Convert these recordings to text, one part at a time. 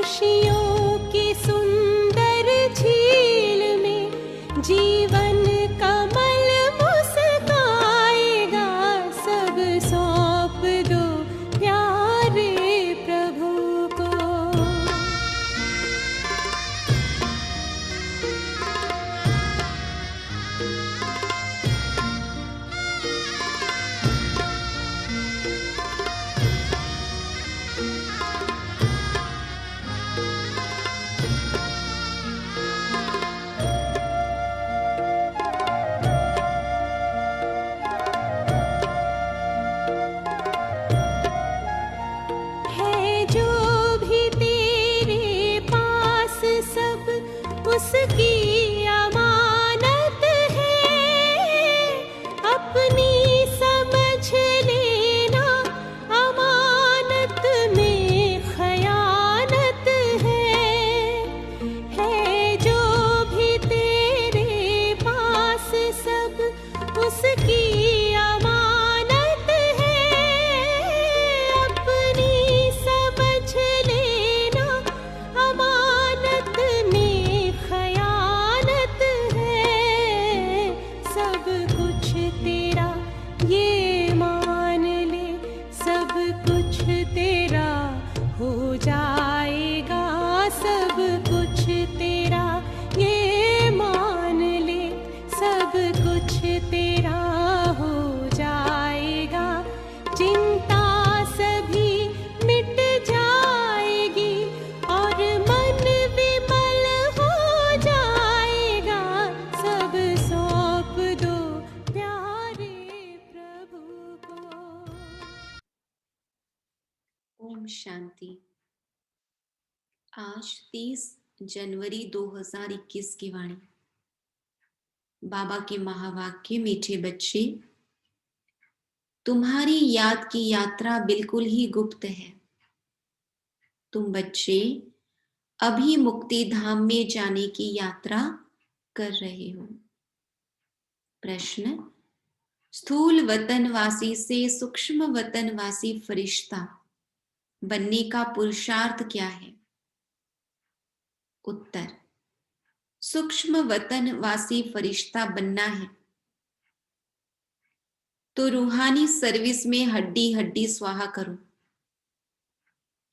खुशियों की सुंदर झील में जीवन कमल मुस्काएगा। सब सौंप दो प्यारे प्रभु को। है जो भी तेरे पास सब उसकी अमानत है। अपनी समझ लेना अमानत में खयानत है। जो भी तेरे पास सब उसकी अमानत है। अपनी समझ लेना अमानत में खयानत है। सब कुछ तेरा ये मान ले, सब कुछ तेरा हो जाएगा। सब कुछ तेरा ये मान ले, सब कुछ तेरा हो जाएगा। चिंता सभी मिट जाएगी और मन विमल हो जाएगा। सब सौंप दो प्यारे प्रभु को। ओम शांति। आज 30 जनवरी 2021 की वाणी। बाबा के महावाक्य। मीठे बच्चे, तुम्हारी याद की यात्रा बिल्कुल ही गुप्त है। तुम बच्चे अभी मुक्ति धाम में जाने की यात्रा कर रहे हो। प्रश्न, स्थूल वतनवासी से सूक्ष्म वतनवासी फरिश्ता बनने का पुरुषार्थ क्या है? उत्तर, सूक्ष्म वतनवासी फरिश्ता बनना है तो रूहानी सर्विस में हड्डी हड्डी स्वाहा करो।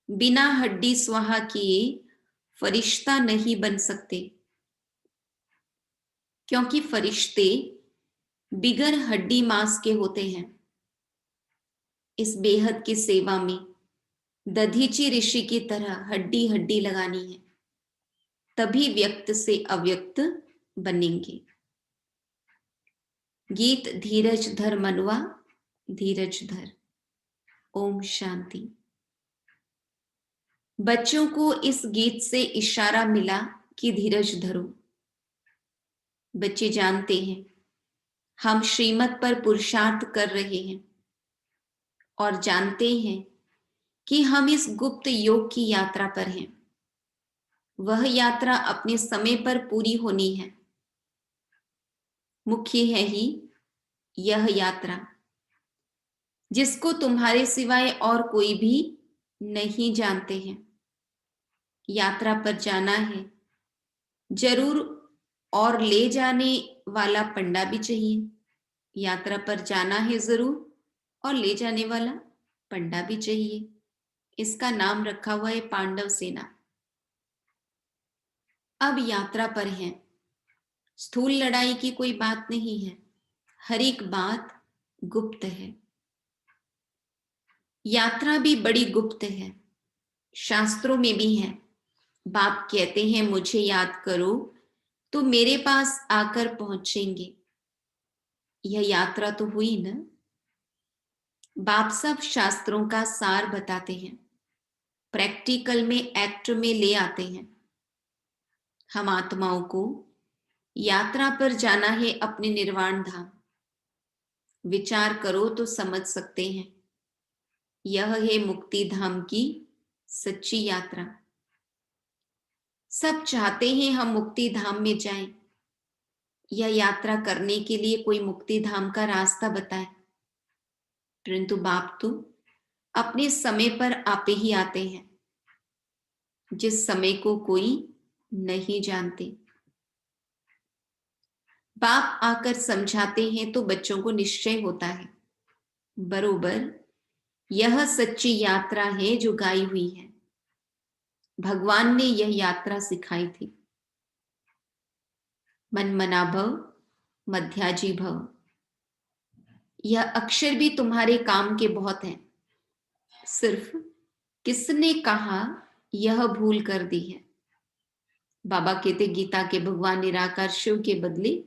बिना हड्डी स्वाहा किए फरिश्ता नहीं बन सकते, क्योंकि फरिश्ते बिगर हड्डी मांस के होते हैं। इस बेहद की सेवा में दधीची ऋषि की तरह हड्डी हड्डी लगानी है, तभी व्यक्त से अव्यक्त बनेंगे। गीत धीरज धर मनवा, धीरज धर। ओम शांति। बच्चों को इस गीत से इशारा मिला कि धीरज धरो। बच्चे जानते हैं हम श्रीमत पर पुरुषार्थ कर रहे हैं और जानते हैं कि हम इस गुप्त योग की यात्रा पर हैं। वह यात्रा अपने समय पर पूरी होनी है। मुख्य है ही यह यात्रा, जिसको तुम्हारे सिवाय और कोई भी नहीं जानते हैं। यात्रा पर जाना है जरूर, और ले जाने वाला पंडा भी चाहिए। यात्रा पर जाना है जरूर और ले जाने वाला पंडा भी चाहिए। इसका नाम रखा हुआ है पांडव सेना। अब यात्रा पर हैं। स्थूल लड़ाई की कोई बात नहीं है, हर एक बात गुप्त है। यात्रा भी बड़ी गुप्त है, शास्त्रों में भी है। बाप कहते हैं मुझे याद करो तो मेरे पास आकर पहुंचेंगे। यह यात्रा तो हुई ना। बाप सब शास्त्रों का सार बताते हैं, प्रैक्टिकल में एक्ट में ले आते हैं। हम आत्माओं को यात्रा पर जाना है अपने निर्वाण धाम। विचार करो तो समझ सकते हैं, यह है मुक्ति धाम की सच्ची यात्रा। सब चाहते हैं हम मुक्ति धाम में जाएं। यह यात्रा करने के लिए कोई मुक्ति धाम का रास्ता बताए, परंतु बाप तो अपने समय पर आपे ही आते हैं। जिस समय को कोई नहीं जानते। बाप आकर समझाते हैं तो बच्चों को निश्चय होता है, बरोबर यह सच्ची यात्रा है जो गाई हुई है। भगवान ने यह यात्रा सिखाई थी। मनमना भव, मध्याजी भव। यह अक्षर भी तुम्हारे काम के बहुत हैं। सिर्फ किसने कहा यह भूल कर दी है। बाबा कहते गीता के भगवान निराकार शिव के बदले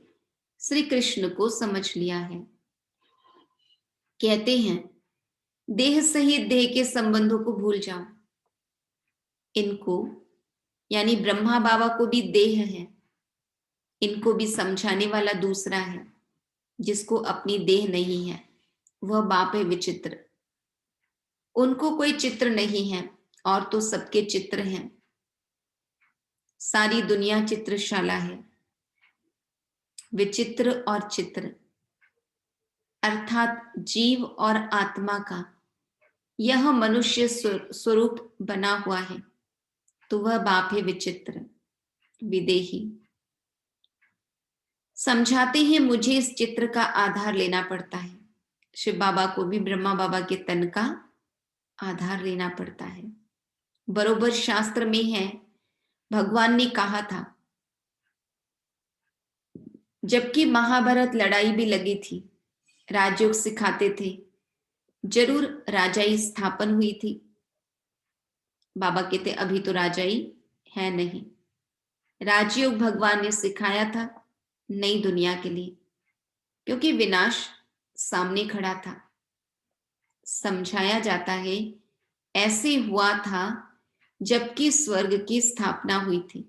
श्री कृष्ण को समझ लिया है। कहते हैं देह सहित देह के संबंधों को भूल जाओ। इनको यानी ब्रह्मा बाबा को भी देह है, इनको भी समझाने वाला दूसरा है जिसको अपनी देह नहीं है। वह बाप है विचित्र। उनको कोई चित्र नहीं है और तो सबके चित्र हैं। सारी दुनिया चित्रशाला है। विचित्र और चित्र अर्थात जीव और आत्मा का यह मनुष्य स्वरूप बना हुआ है, तो वह बाप है विचित्र, विदेही। समझाते हैं मुझे इस चित्र का आधार लेना पड़ता है। शिव बाबा को भी ब्रह्मा बाबा के तन का आधार लेना पड़ता है। बरोबर शास्त्र में है, भगवान ने कहा था, जबकि महाभारत लड़ाई भी लगी थी, राजयोग सिखाते थे, जरूर राजाई स्थापन हुई थी। बाबा कहते अभी तो राजाई है नहीं। राजयोग भगवान ने सिखाया था नई दुनिया के लिए, क्योंकि विनाश सामने खड़ा था। समझाया जाता है ऐसे हुआ था जबकि स्वर्ग की स्थापना हुई थी।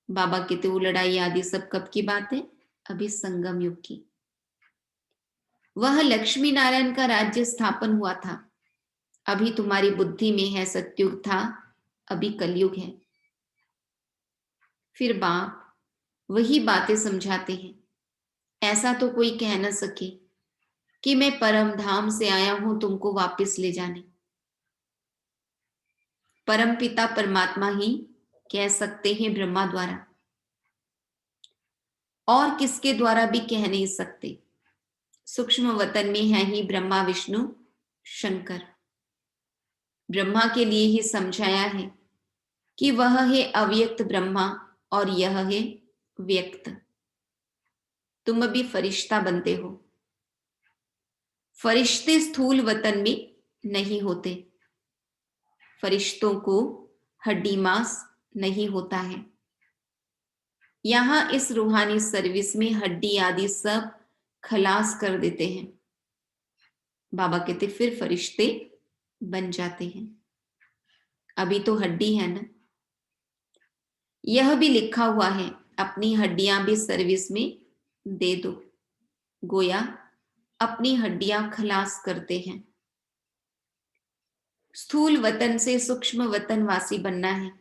बाबा कहते वो लड़ाई आदि सब कब की बात है? अभी संगम युग की। वह लक्ष्मी नारायण का राज्य स्थापन हुआ था। अभी तुम्हारी बुद्धि में है सत्युग था, अभी कलयुग है। फिर बाप वही बातें समझाते हैं। ऐसा तो कोई कह न सके कि मैं परम धाम से आया हूं तुमको वापस ले जाने। परम पिता परमात्मा ही कह सकते हैं ब्रह्मा द्वारा, और किसके द्वारा भी कह नहीं सकते। सूक्ष्म वतन में है ही ब्रह्मा विष्णु शंकर। ब्रह्मा के लिए ही समझाया है कि वह है अव्यक्त ब्रह्मा और यह है व्यक्त। तुम अभी फरिश्ता बनते हो। फरिश्ते स्थूल वतन में नहीं होते। फरिश्तों को हड्डी मांस नहीं होता है। यहां इस रूहानी सर्विस में हड्डी आदि सब खलास कर देते हैं। बाबा कहते फिर फरिश्ते बन जाते हैं। अभी तो हड्डी है ना। यह भी लिखा हुआ है अपनी हड्डियां भी सर्विस में दे दो। गोया अपनी हड्डियां खलास करते हैं। स्थूल वतन से सूक्ष्म वतन वासी बनना है।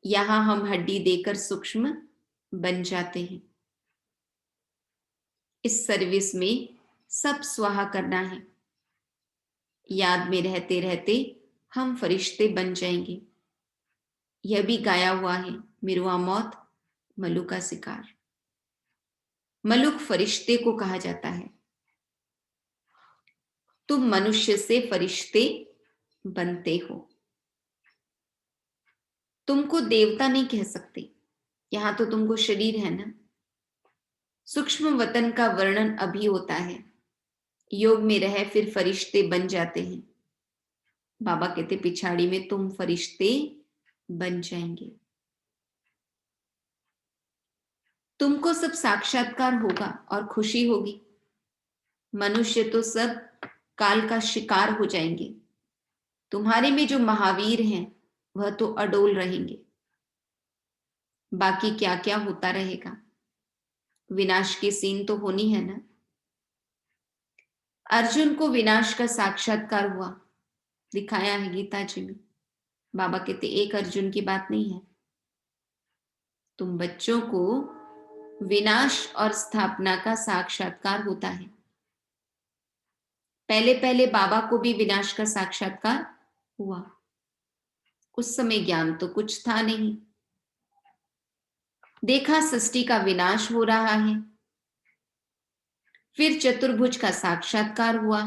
यहां हम हड्डी देकर सूक्ष्म बन जाते हैं। इस सर्विस में सब स्वाहा करना है। याद में रहते रहते हम फरिश्ते बन जाएंगे। यह भी गाया हुआ है, मिरुआ मौत मलू का शिकार। मलुक फरिश्ते को कहा जाता है। तुम मनुष्य से फरिश्ते बनते हो। तुमको देवता नहीं कह सकते, यहां तो तुमको शरीर है ना। सूक्ष्म वतन का वर्णन अभी होता है। योग में रहे फिर फरिश्ते बन जाते हैं। बाबा कहते पिछाड़ी में तुम फरिश्ते बन जाएंगे। तुमको सब साक्षात्कार होगा और खुशी होगी। मनुष्य तो सब काल का शिकार हो जाएंगे। तुम्हारे में जो महावीर हैं वह तो अडोल रहेंगे। बाकी क्या क्या होता रहेगा। विनाश की सीन तो होनी है ना। अर्जुन को विनाश का साक्षात्कार हुआ, दिखाया है गीता जी में। बाबा कहते एक अर्जुन की बात नहीं है। तुम बच्चों को विनाश और स्थापना का साक्षात्कार होता है। पहले पहले बाबा को भी विनाश का साक्षात्कार हुआ। उस समय ज्ञान तो कुछ था नहीं। देखा सृष्टि का विनाश हो रहा है, फिर चतुर्भुज का साक्षात्कार हुआ,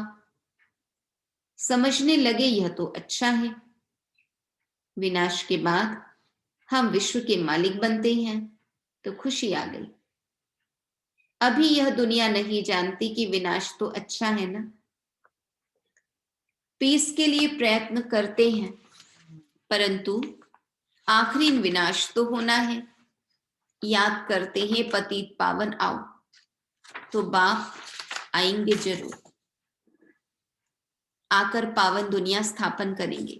समझने लगे यह तो अच्छा है। विनाश के बाद हम विश्व के मालिक बनते हैं तो खुशी आ गई। अभी यह दुनिया नहीं जानती कि विनाश तो अच्छा है ना। पीस के लिए प्रयत्न करते हैं, परंतु आखिरी विनाश तो होना है। याद करते हैं पतित पावन आओ, तो बाप आएंगे जरूर, आकर पावन दुनिया स्थापन करेंगे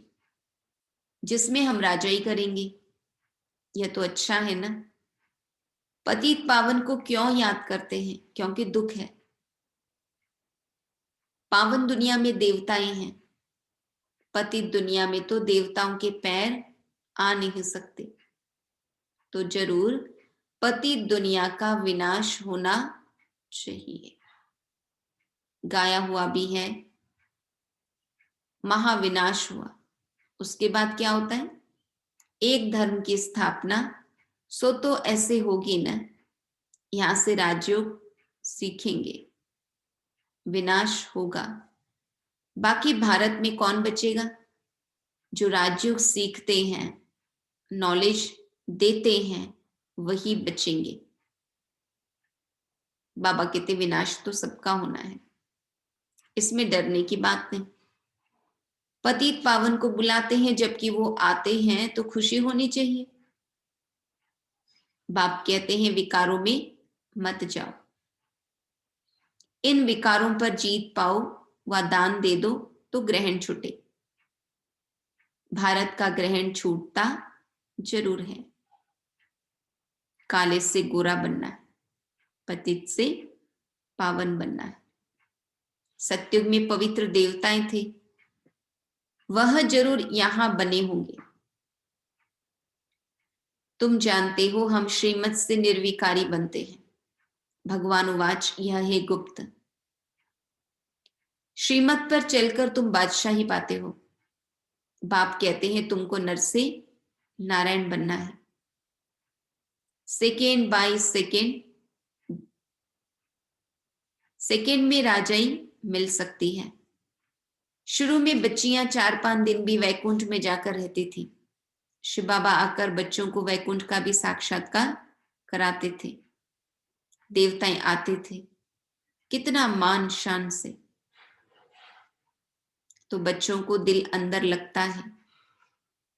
जिसमें हम राजाई करेंगे। यह तो अच्छा है ना। पतित पावन को क्यों याद करते हैं? क्योंकि दुख है। पावन दुनिया में देवताएं हैं, पतित दुनिया में तो देवताओं के पैर आ नहीं सकते। तो जरूर पतित दुनिया का विनाश होना चाहिए। गाया हुआ भी है, महाविनाश हुआ, उसके बाद क्या होता है? एक धर्म की स्थापना, सो तो ऐसे होगी न, यहां से राजयोग सीखेंगे, विनाश होगा। बाकी भारत में कौन बचेगा? जो राजयोग सीखते हैं, नॉलेज देते हैं, वही बचेंगे। बाबा कहते विनाश तो सबका होना है, इसमें डरने की बात नहीं। पतित पावन को बुलाते हैं, जबकि वो आते हैं तो खुशी होनी चाहिए। बाप कहते हैं विकारों में मत जाओ, इन विकारों पर जीत पाओ व दान दे दो तो ग्रहण छूटे। भारत का ग्रहण छूटता जरूर है। काले से गोरा बनना है, पतित से पावन बनना है। सत्युग में पवित्र देवताएं थे, वह जरूर यहां बने होंगे। तुम जानते हो हम श्रीमत से निर्विकारी बनते हैं। भगवान उवाच, यह है गुप्त। श्रीमत पर चलकर तुम बादशाही पाते हो। बाप कहते हैं तुमको नर से नारायण बनना है। सेकेंड बाय सेकेंड में राजाई मिल सकती है। शुरू में बच्चियां 4-5 दिन भी वैकुंठ में जाकर रहती थी। शिव बाबा आकर बच्चों को वैकुंठ का भी साक्षात्कार कराते थे। देवताएं आते थे, कितना मान शान से। तो बच्चों को दिल अंदर लगता है।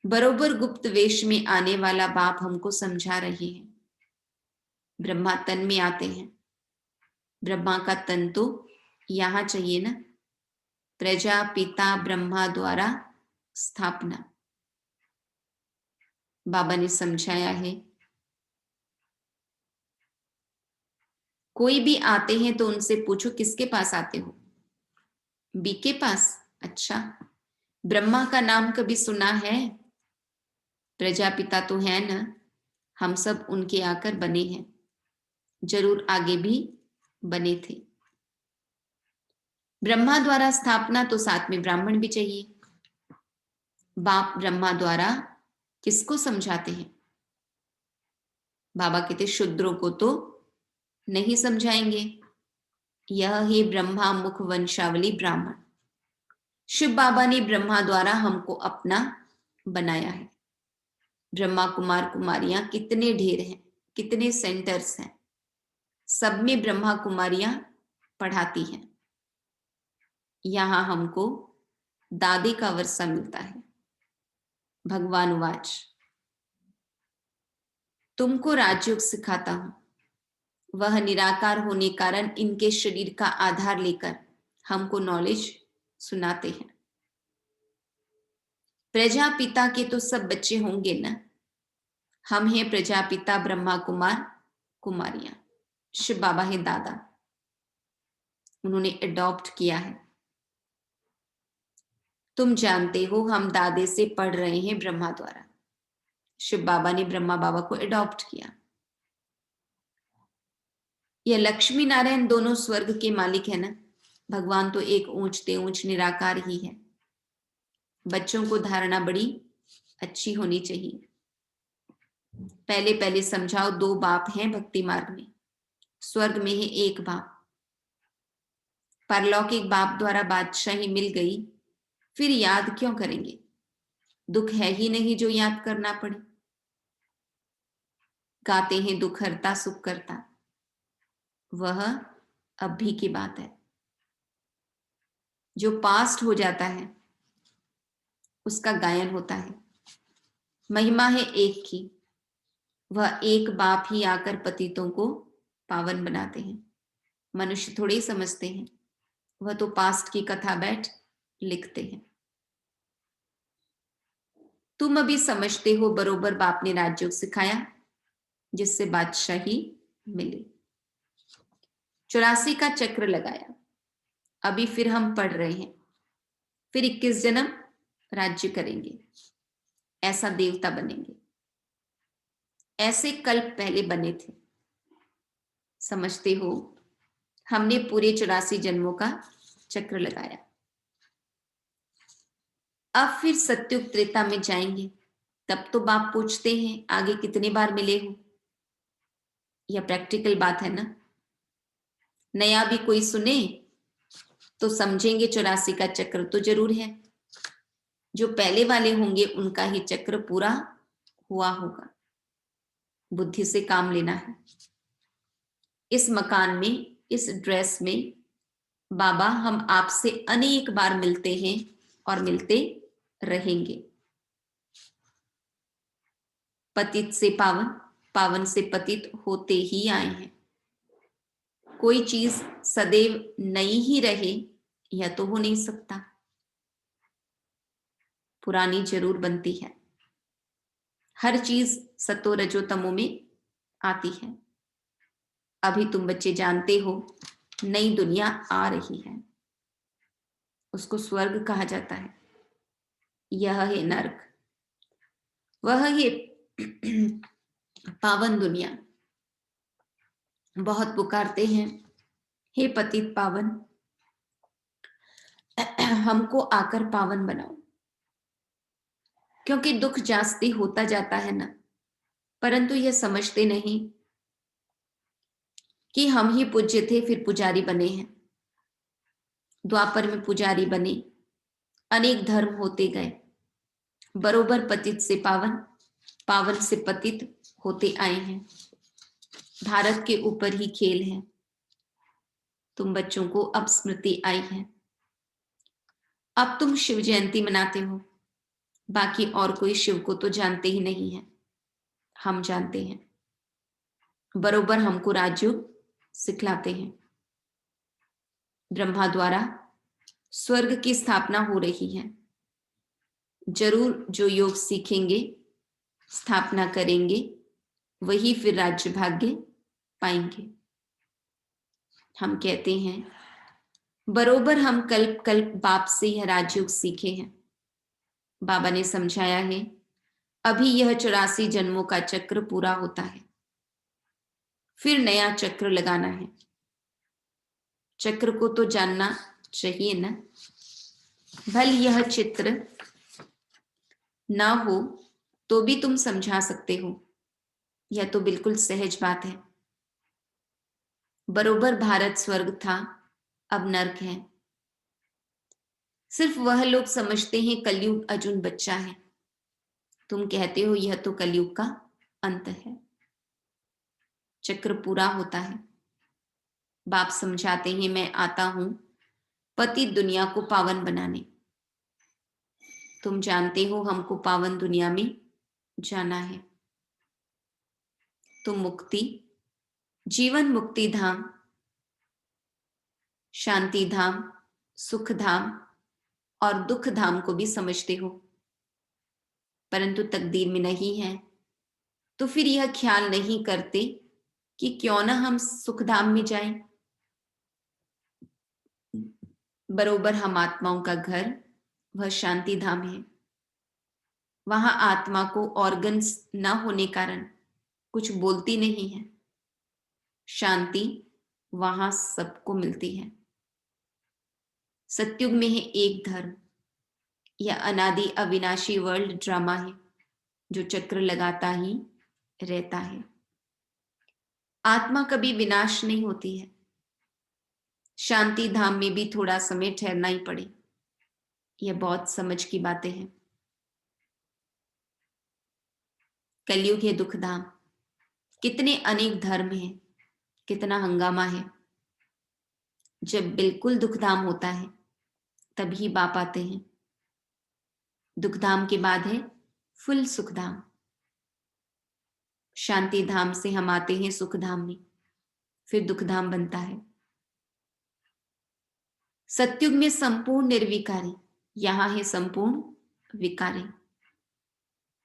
बरोबर गुप्त वेश में आने वाला बाप हमको समझा रहे हैं। ब्रह्मा तन में आते हैं, ब्रह्मा का तन तो यहां चाहिए ना। प्रजा पिता ब्रह्मा द्वारा स्थापना, बाबा ने समझाया है। कोई भी आते हैं तो उनसे पूछो किसके पास आते हो? बी के पास। अच्छा, ब्रह्मा का नाम कभी सुना है? प्रजापिता तो है ना, हम सब उनके आकर बने हैं, जरूर आगे भी बने थे। ब्रह्मा द्वारा स्थापना तो साथ में ब्राह्मण भी चाहिए। बाप ब्रह्मा द्वारा किसको समझाते हैं? बाबा कहते शूद्रों को तो नहीं समझाएंगे। यह है ब्रह्मा मुख वंशावली ब्राह्मण। शिव बाबा ने ब्रह्मा द्वारा हमको अपना बनाया है। ब्रह्मा कुमार कुमारियां कितने ढेर हैं, कितने सेंटर्स हैं, सब में ब्रह्मा कुमारियां पढ़ाती हैं। यहां हमको दादी का वर्षा मिलता है। भगवान वाच, तुमको राजयोग सिखाता हूं। वह निराकार होने कारण इनके शरीर का आधार लेकर हमको नॉलेज सुनाते हैं। प्रजापिता के तो सब बच्चे होंगे ना। हम हैं प्रजापिता ब्रह्मा कुमार कुमारियां। शिव बाबा है दादा, उन्होंने एडॉप्ट किया है। तुम जानते हो हम दादे से पढ़ रहे हैं ब्रह्मा द्वारा। शिव बाबा ने ब्रह्मा बाबा को एडॉप्ट किया। यह लक्ष्मी नारायण दोनों स्वर्ग के मालिक है ना। भगवान तो एक ऊंचते ऊंच निराकार ही है। बच्चों को धारणा बड़ी अच्छी होनी चाहिए। पहले पहले समझाओ, 2 बाप हैं भक्ति मार्ग में, स्वर्ग में है एक बाप। परलौकिक बाप द्वारा बादशाही मिल गई, फिर याद क्यों करेंगे? दुख है ही नहीं जो याद करना पड़े। गाते हैं दुख हरता सुख करता, वह अब भी की बात है। जो पास्ट हो जाता है उसका गायन होता है। महिमा है एक की, वह एक बाप ही आकर पतितों को पावन बनाते हैं। मनुष्य थोड़े ही समझते हैं, वह तो पास्ट की कथा बैठ लिखते हैं। तुम अभी समझते हो बरोबर बाप ने राजयोग सिखाया जिससे बादशाही मिली। 84 का चक्र लगाया। अभी फिर हम पढ़ रहे हैं, फिर 21 जन्म राज्य करेंगे, ऐसा देवता बनेंगे। ऐसे कल्प पहले बने थे। समझते हो, हमने पूरे 84 जन्मों का चक्र लगाया। अब फिर सत्युग त्रेता में जाएंगे, तब तो बाप पूछते हैं आगे कितने बार मिले हो। यह प्रैक्टिकल बात है ना। नया भी कोई सुने तो समझेंगे 84 का चक्र तो जरूर है। जो पहले वाले होंगे उनका ही चक्र पूरा हुआ होगा। बुद्धि से काम लेना है। इस मकान में, इस ड्रेस में, बाबा हम आपसे अनेक बार मिलते हैं और मिलते रहेंगे। पतित से पावन, पावन से पतित होते ही आए हैं। कोई चीज सदैव नई ही रहे यह तो हो नहीं सकता। पुरानी जरूर बनती है। हर चीज सतो रजो तमो में आती है। अभी तुम बच्चे जानते हो नई दुनिया आ रही है, उसको स्वर्ग कहा जाता है। यह है नर्क, वह है पावन दुनिया। बहुत पुकारते हैं, हे पतित पावन हमको आकर पावन बनाओ, क्योंकि दुख जास्ती होता जाता है ना। परंतु यह समझते नहीं कि हम ही पूज्य थे फिर पुजारी बने हैं। द्वापर में पुजारी बने, अनेक धर्म होते गए, बरोबर पतित से पावन, पावन से पतित होते आए हैं। भारत के ऊपर ही खेल है। तुम बच्चों को अब स्मृति आई है। अब तुम शिव जयंती मनाते हो, बाकी और कोई शिव को तो जानते ही नहीं है। हम जानते हैं, बरोबर हमको राजयोग सिखलाते हैं। ब्रह्मा द्वारा स्वर्ग की स्थापना हो रही है। जरूर जो योग सीखेंगे, स्थापना करेंगे, वही फिर राज्य भाग्य पाएंगे। हम कहते हैं बरोबर हम कल्प कल्प बाप से यह राजयोग सीखे हैं। बाबा ने समझाया है अभी यह 84 जन्मों का चक्र पूरा होता है, फिर नया चक्र लगाना है। चक्र को तो जानना चाहिए ना। भल यह चित्र ना हो तो भी तुम समझा सकते हो, यह तो बिल्कुल सहज बात है। बरोबर भारत स्वर्ग था, अब नर्क है। सिर्फ वह लोग समझते हैं कलयुग अर्जुन बच्चा है। तुम कहते हो यह तो कलयुग का अंत है। चक्र पूरा होता है। बाप समझाते हैं मैं आता हूं पति दुनिया को पावन बनाने। तुम जानते हो हमको पावन दुनिया में जाना है। तुम मुक्ति, जीवन मुक्ति धाम, शांति धाम, सुख धाम और दुख धाम को भी समझते हो, परंतु तकदीर में नहीं है तो फिर यह ख्याल नहीं करते कि क्यों ना हम सुख धाम में जाएं। बरोबर हम आत्माओं का घर वह शांति धाम है। वहां आत्मा को ऑर्गन्स न होने कारण कुछ बोलती नहीं है। शांति वहां सबको मिलती है। सत्युग में है एक धर्म। यह अनादि अविनाशी वर्ल्ड ड्रामा है। जो चक्र लगाता ही रहता है। आत्मा कभी विनाश नहीं होती है। शांति धाम में भी थोड़ा समय ठहरना ही पड़े, यह बहुत समझ की बातें हैं। कलयुग है दुख धाम, कितने अनेक धर्म हैं, कितना हंगामा है। जब बिल्कुल दुख धाम होता है तभी बाप आते हैं। दुख धाम के बाद है फुल सुख धाम। शांति धाम से हम आते हैं सुख धाम में, फिर दुख धाम बनता है। सतयुग में संपूर्ण निर्विकारी, यहां है संपूर्ण विकारी।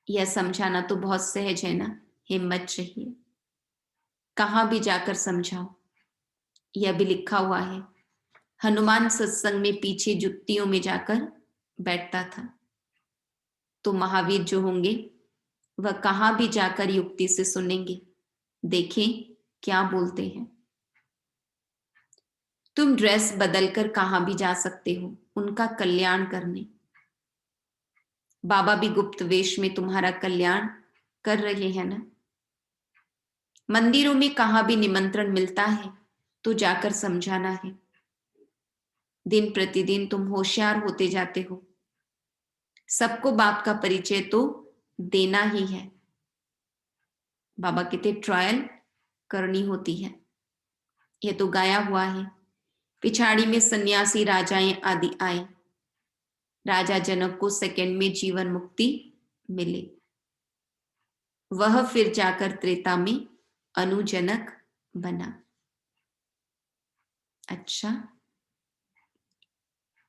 यह समझाना तो बहुत सहज है ना, हिम्मत चाहिए। कहां भी जाकर समझाओ। यह भी लिखा हुआ है, हनुमान सत्संग में पीछे जुत्तियों में जाकर बैठता था। तो महावीर जो होंगे वह कहां भी जाकर युक्ति से सुनेंगे, देखें क्या बोलते हैं। तुम ड्रेस बदलकर कहां भी जा सकते हो उनका कल्याण करने। बाबा भी गुप्त वेश में तुम्हारा कल्याण कर रहे हैं ना। मंदिरों में कहां भी निमंत्रण मिलता है तो जाकर समझाना है। दिन प्रतिदिन तुम होशियार होते जाते हो। सबको बाप का परिचय तो देना ही है। बाबा कहते ट्रायल करनी होती है। यह तो गाया हुआ है, पिछाड़ी में सन्यासी राजाएं आदि आए, राजा जनक को सेकंड में जीवन मुक्ति मिले। वह फिर जाकर त्रेता में अनुजनक बना। अच्छा,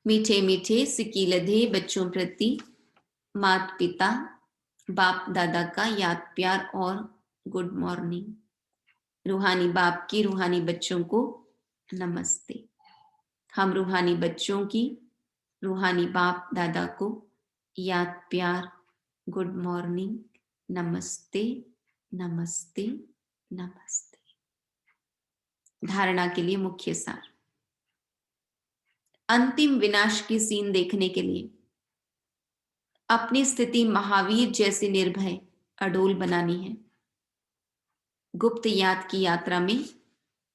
मीठे मीठे सिकीलधे बच्चों प्रति माता पिता बाप दादा का याद प्यार और गुड मॉर्निंग। रूहानी बाप की रूहानी बच्चों को नमस्ते। हम रूहानी बच्चों की रूहानी बाप दादा को याद प्यार गुड मॉर्निंग, नमस्ते नमस्ते नमस्ते। धारणा के लिए मुख्य सार। अंतिम विनाश की सीन देखने के लिए अपनी स्थिति महावीर जैसे निर्भय अडोल बनानी है। गुप्त याद की यात्रा में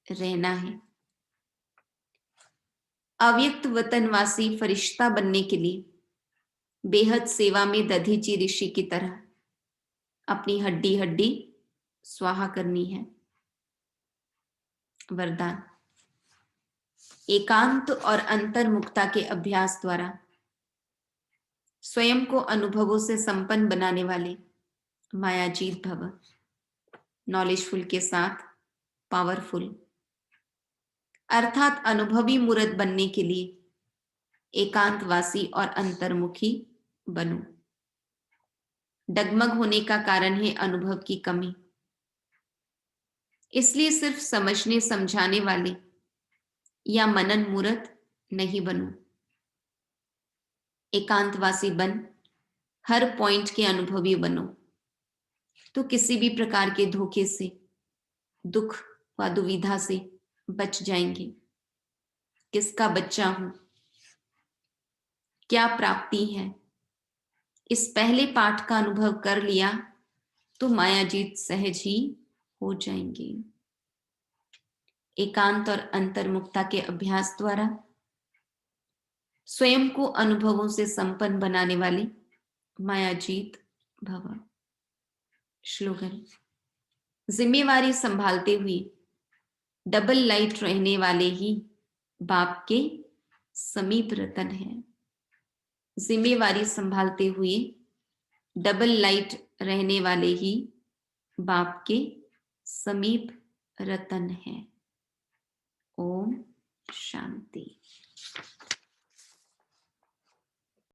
रहना है। अव्यक्त वतनवासी फरिश्ता बनने के लिए बेहद सेवा में दधीची ऋषि की तरह अपनी हड्डी हड्डी स्वाहा करनी है। वरदान। एकांत और अंतर्मुखता के अभ्यास द्वारा स्वयं को अनुभवों से संपन्न बनाने वाले मायाजीत भव। नॉलेजफुल के साथ पावरफुल, अर्थात अनुभवी मूर्त बनने के लिए एकांतवासी और अंतर्मुखी बनो। डगमग होने का कारण है अनुभव की कमी, इसलिए सिर्फ समझने समझाने वाले या मनन मूर्त नहीं बनो। एकांतवासी बन हर पॉइंट के अनुभवी बनो, तो किसी भी प्रकार के धोखे से, दुख व दुविधा से बच जाएंगे। किसका बच्चा हूं, क्या प्राप्ति है, इस पहले पाठ का अनुभव कर लिया तो मायाजीत सहज ही हो जाएंगे। एकांत और अंतर्मुखता के अभ्यास द्वारा स्वयं को अनुभवों से संपन्न बनाने वाले मायाजीत भव। श्लोगन। जिम्मेवारी संभालते हुए डबल लाइट रहने वाले ही बाप के समीप रतन है। जिम्मेवारी संभालते हुए डबल लाइट रहने वाले ही बाप के समीप रतन है। ओम शांति।